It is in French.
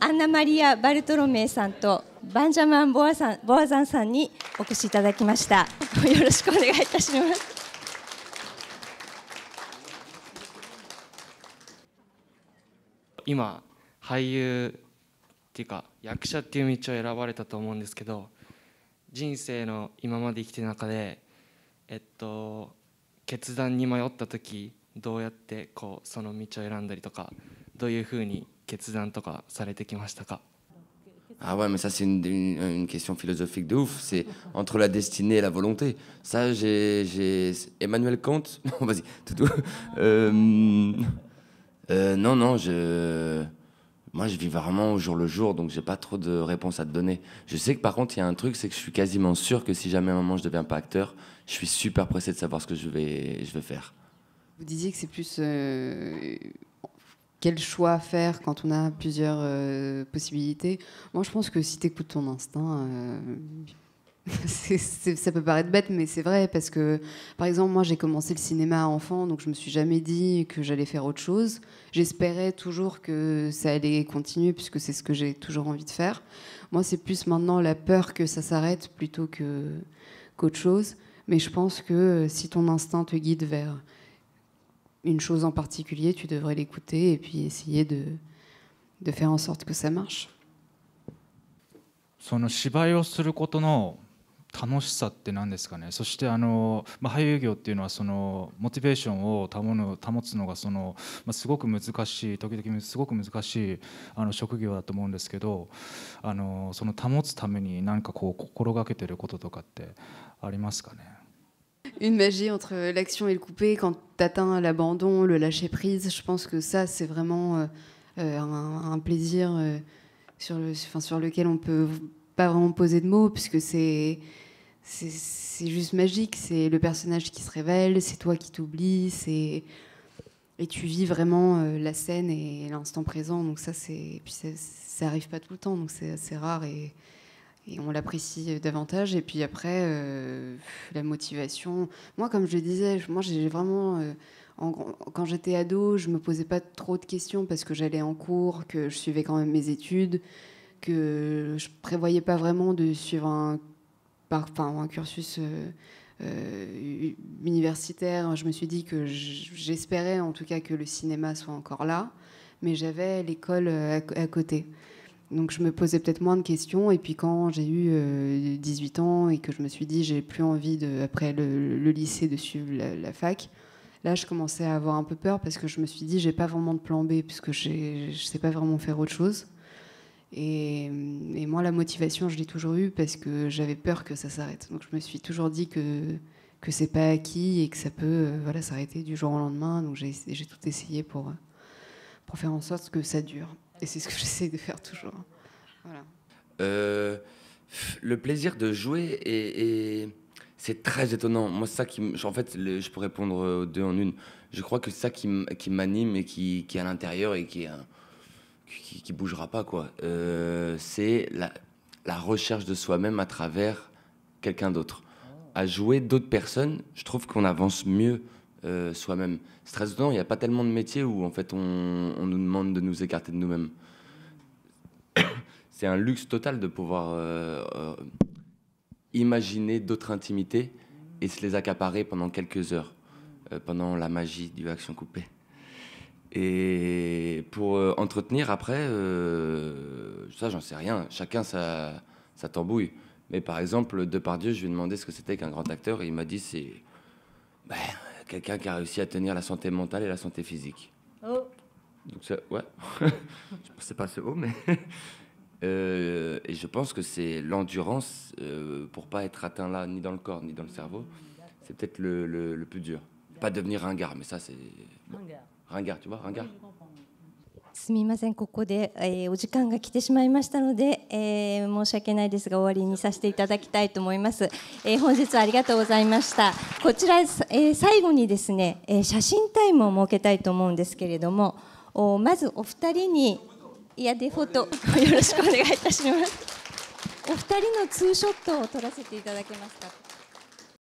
アンナマリア・バルトロメイさんとバンジャマン・ボアザンさんにお越しいただきました。よろしくお願いいたします。今俳優っていうか役者っていう道を選ばれたと思うんですけど、人生の今まで生きてる中で決断に迷った時どうやってその道を選んだりとか、どういうふうに決断とかされてきましたか？ Ah ouais, mais ça c'est une question philosophique de ouf. C'est entre la destinée et la volonté. Ça, j'ai Emmanuel Kant. Non, vas-y, tout. Non, non, moi je vis vraiment au jour le jour, donc j'ai pas trop de réponses à te donner. Je sais que par contre, il y a un truc, c'est que je suis quasiment sûr que si jamais à un moment je deviens pas acteur, je suis super pressé de savoir ce que je vais faire. Vous disiez que c'est plus quel choix faire quand on a plusieurs possibilités. Moi, je pense que si tu écoutes ton instinct, ça peut paraître bête, mais c'est vrai, parce que, par exemple, moi, j'ai commencé le cinéma enfant, donc je me suis jamais dit que j'allais faire autre chose. J'espérais toujours que ça allait continuer, puisque c'est ce que j'ai toujours envie de faire. Moi, c'est plus maintenant la peur que ça s'arrête plutôt qu'autre chose. Mais je pense que si ton instinct te guide vers une chose en particulier, tu devrais l'écouter et puis essayer de faire en sorte que ça marche. その芝居をすることの楽しさって何ですかね。そして俳優業っていうのはそのモチベーションを保つのがすごく難しい、時々すごく難しい職業だと思うんですけど、その保つために何か心がけてることとかってありますかね。Une magie entre l'action et le coupé, quand tu atteins l'abandon, le lâcher-prise, je pense que ça, c'est vraiment un plaisir sur lequel on ne peut pas vraiment poser de mots, puisque c'est juste magique. C'est le personnage qui se révèle, c'est toi qui t'oublies, et tu vis vraiment la scène et l'instant présent. Donc ça n'arrive pas tout le temps, donc c'est assez rare et on l'apprécie davantage. Et puis après, la motivation. Moi, comme je le disais, j'ai vraiment... quand j'étais ado, je ne me posais pas trop de questions parce que j'allais en cours, que je suivais quand même mes études, que je ne prévoyais pas vraiment de suivre un cursus universitaire. Je me suis dit que j'espérais en tout cas que le cinéma soit encore là, mais j'avais l'école à côté. Donc je me posais peut-être moins de questions. Et puis quand j'ai eu 18 ans et que je me suis dit j'ai plus envie, après le lycée, de suivre la fac, là je commençais à avoir un peu peur parce que je me suis dit j'ai pas vraiment de plan B puisque je sais pas vraiment faire autre chose. Et moi la motivation je l'ai toujours eue parce que j'avais peur que ça s'arrête. Donc je me suis toujours dit que c'est pas acquis et que ça peut s'arrêter du jour au lendemain. Donc j'ai tout essayé pour faire en sorte que ça dure. Et c'est ce que j'essaie de faire toujours. Voilà. Le plaisir de jouer, c'est très étonnant. Moi, c'est ça en fait, je peux répondre deux en une. Je crois que c'est ça qui m'anime et qui est à l'intérieur et qui bougera pas, quoi. C'est la recherche de soi-même à travers quelqu'un d'autre. À jouer d'autres personnes, je trouve qu'on avance mieux soi-même. C'est très étonnant, il n'y a pas tellement de métiers où en fait on nous demande de nous écarter de nous-mêmes. C'est un luxe total de pouvoir imaginer d'autres intimités et se les accaparer pendant quelques heures, pendant la magie du action coupée. Et pour entretenir après, ça j'en sais rien, chacun sa tambouille. Mais par exemple, Depardieu, je lui ai demandé ce que c'était qu'un grand acteur et il m'a dit c'est quelqu'un qui a réussi à tenir la santé mentale et la santé physique. Oh. Donc ça, ouais, je pensais pas assez haut, mais et je pense que c'est l'endurance pour pas être atteint là, ni dans le corps, ni dans le cerveau. C'est peut-être le plus dur. Pas devenir ringard, mais ça c'est ringard, tu vois, ringard. すみません、ここで、お時間が来てしまいましたので、申し訳ないですが終わりにさせていただきたいと思います。本日はありがとうございました。こちら、最後にですね、写真タイムを設けたいと思うんですけれども、まずお二人にデフォトよろしくお願いいたします。お二人のツーショットを撮らせていただけますか。